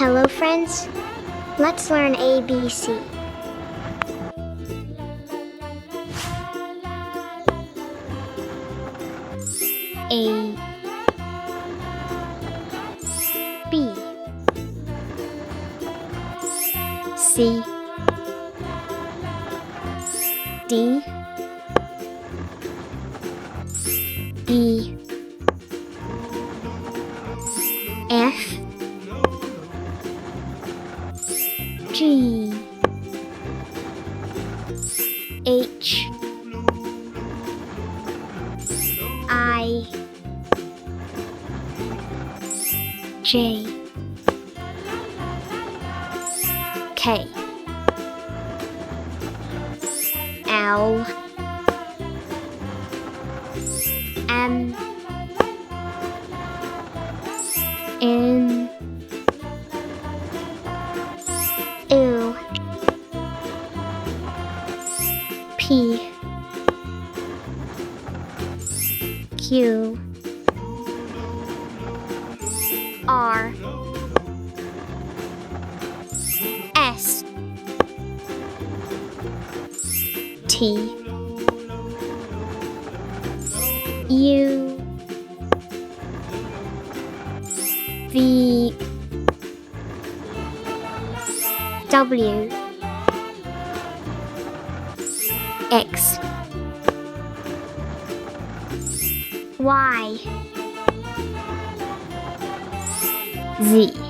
Hello friends, let's learn ABC. A B C D E F G H I J K L M N O P Q R S T U V W X Y Z